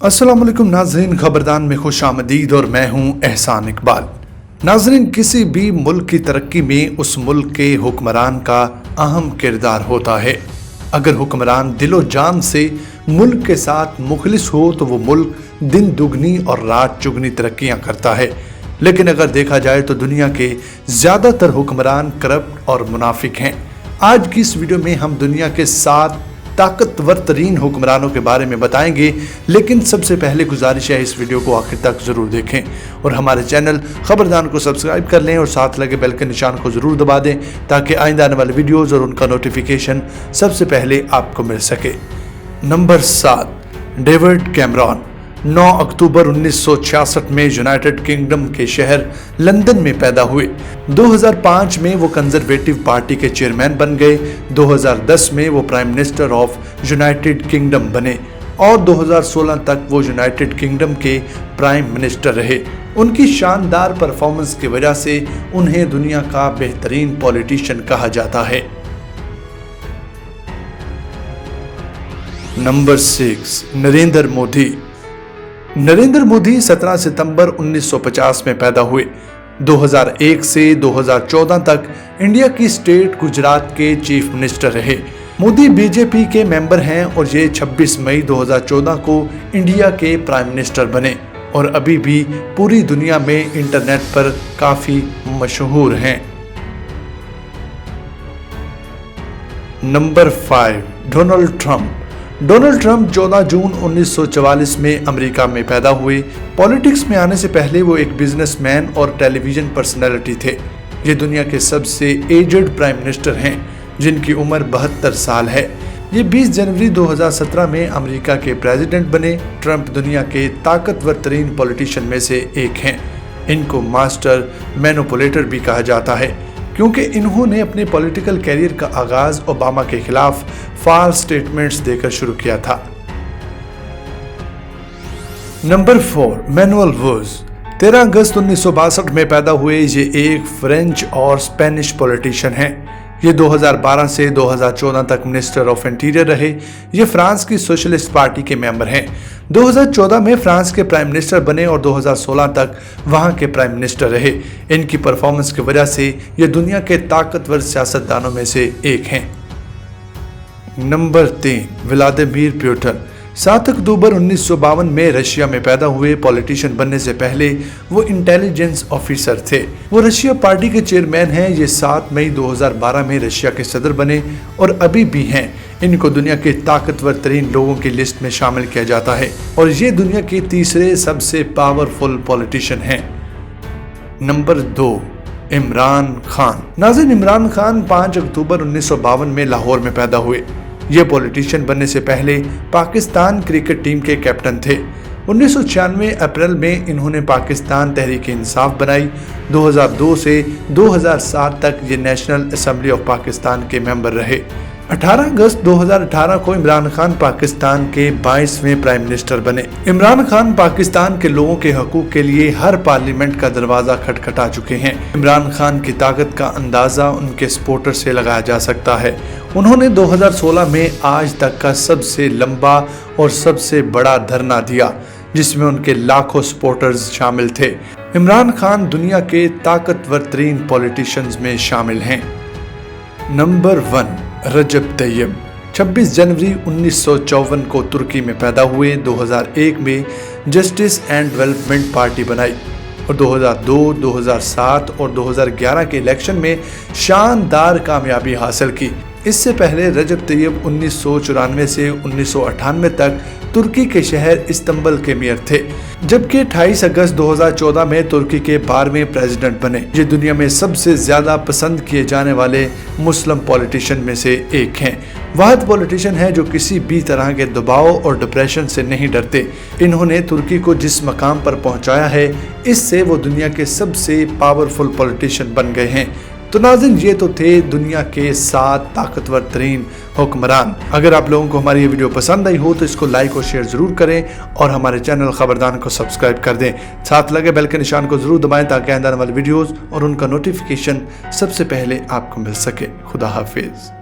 अस्सलाम वालेकुम नाज़रीन, खबरदान में खुश आमदीद और मैं हूं एहसान इकबाल। नाज़रीन, किसी भी मुल्क की तरक्की में उस मुल्क के हुक्मरान का अहम किरदार होता है। अगर हुक्मरान दिलो जान से मुल्क के साथ मुखलिस हो तो वो मुल्क दिन दुगनी और रात चुगनी तरक्कियां करता है। लेकिन अगर देखा जाए तो दुनिया के ज़्यादातर हुक्मरान करप्ट और मुनाफिक हैं। आज की इस वीडियो में हम दुनिया के 7 ताकतवर तरीन हुक्मरानों के बारे में बताएंगे, लेकिन सबसे पहले गुजारिश है इस वीडियो को आखिर तक जरूर देखें और हमारे चैनल खबरदान को सब्सक्राइब कर लें और साथ लगे बेल के निशान को जरूर दबा दें ताकि आइंदा आने वाले वीडियोस और उनका नोटिफिकेशन सबसे पहले आपको मिल सके। Number 7, David Cameron. 9 अक्टूबर 1966 में यूनाइटेड किंगडम के शहर लंदन में पैदा हुए। 2005 में वो कंजर्वेटिव पार्टी के चेयरमैन बन गए। 2010 में वो prime minister of United kingdom बने और 2016 तक वो यूनाइटेड किंगडम के प्राइम मिनिस्टर रहे। उनकी शानदार परफॉर्मेंस की वजह से उन्हें दुनिया का बेहतरीन पॉलिटिशियन कहा जाता है। नंबर 6, नरेंद्र मोदी। नरेंद्र मोदी 17 सितंबर 1950 में पैदा हुए। 2001 से 2014 तक इंडिया की स्टेट गुजरात के चीफ मिनिस्टर रहे। मोदी बीजेपी के मेंबर हैं और ये 26 मई 2014 को इंडिया के प्राइम मिनिस्टर बने और अभी भी पूरी दुनिया में इंटरनेट पर काफी मशहूर हैं। Number 5, Donald Trump. Donald Trump 14 जून 1944 में अमेरिका में पैदा हुए। पॉलिटिक्स में आने से पहले वो एक बिजनेसमैन और टेलीविजन पर्सनैलिटी थे। ये दुनिया के सबसे एजड प्राइम मिनिस्टर हैं जिनकी उम्र 72 साल है। ये 20 जनवरी 2017 में अमेरिका के प्रेसिडेंट बने। ट्रंप दुनिया के ताकतवर तरीन पॉलिटिशियन में से एक हैं। इनको मास्टर मैनिपुलेटर भी कहा जाता है क्योंकि इन्होंने अपने पॉलिटिकल कैरियर का आगाज ओबामा के खिलाफ फाल्स स्टेटमेंट्स देकर शुरू किया था। Number 4, manual Waltz. 13 अगस्त 1962 में पैदा हुए। ये एक फ्रेंच और स्पेनिश पॉलिटिशियन हैं। ये 2012 से 2014 तक मिनिस्टर ऑफ इंटीरियर रहे। ये फ्रांस की सोशलिस्ट पार्टी के मेंबर हैं। 2014 में फ्रांस के प्राइम मिनिस्टर बने और 2016 तक वहां के प्राइम मिनिस्टर रहे। इनकी परफॉर्मेंस की वजह से ये दुनिया के ताकतवर सियासतदानों में से एक हैं। Number 3, Vladimir Putin. 7 अक्टूबर 1952 में रशिया में पैदा हुए। पॉलिटिशियन बनने से पहले वो इंटेलिजेंस ऑफिसर थे। वो रशिया पार्टी के चेयरमैन हैं। ये 7 मई 2012 में रशिया के सदर बने और अभी भी हैं। इनको दुनिया के ताकतवर तरीन लोगों की लिस्ट में शामिल किया जाता है और ये दुनिया के तीसरे सबसे पावरफुल पॉलिटिशियन हैं। नंबर 2, इमरान खान। नाज़रीन, इमरान खान 5 अक्टूबर 1952 में लाहौर में पैदा हुए। ये पॉलिटिशियन बनने से पहले पाकिस्तान क्रिकेट टीम के कैप्टन थे। 1996 अप्रैल में इन्होंने पाकिस्तान तहरीक इंसाफ बनाई। 2002 से 2007 तक ये नेशनल असेंबली ऑफ पाकिस्तान के मेंबर रहे। 18 अगस्त 2018 को इमरान खान पाकिस्तान के 22वें प्राइम मिनिस्टर बने। इमरान खान पाकिस्तान के लोगों के हकूक के लिए हर पार्लियामेंट का दरवाजा खटखटा चुके हैं। इमरान खान की ताकत का अंदाजा उनके सपोर्टर से लगाया जा सकता है। उन्होंने 2016 में आज तक का सबसे लंबा और सबसे बड़ा धरना दिया जिसमें उनके लाखों सपोर्टर्स शामिल थे। इमरान खान दुनिया के ताकतवर तरीन पॉलिटिशियंस में शामिल हैं। नंबर 1, रजब तैयब। 26 जनवरी 1954 को तुर्की में पैदा हुए। 2001 में जस्टिस एंड डेवलपमेंट पार्टी बनाई और 2002, 2007 और 2011 के इलेक्शन में शानदार कामयाबी हासिल की। इससे पहले रजब तैयब 1994 से 1998 तक तुर्की के शहर इस्तांबुल के मेयर थे, जबकि 28 अगस्त 2014 में तुर्की के 12वें प्रेसिडेंट बने। ये दुनिया में सबसे ज्यादा पसंद किए जाने वाले मुस्लिम पॉलिटिशियन में से एक हैं। वाहिद पॉलिटिशियन है जो किसी भी तरह के दबाव और डिप्रेशन से नहीं डरते। इन्होंने तुर्की को जिस मकाम पर पहुंचाया है, इससे वो दुनिया के सबसे पावरफुल पॉलिटिशियन बन गए हैं। तो नाज़रीन, ये तो थे दुनिया के 7 ताकतवर तरीन हुक्मरान। अगर आप लोगों को हमारी ये वीडियो पसंद आई हो तो इसको लाइक और शेयर जरूर करें और हमारे चैनल खबरदान को सब्सक्राइब कर दें। साथ लगे बेल के निशान को जरूर दबाएं ताकि आने वाले वीडियोस और उनका नोटिफिकेशन सबसे पहले आपको मिल सके। खुदा हाफिज।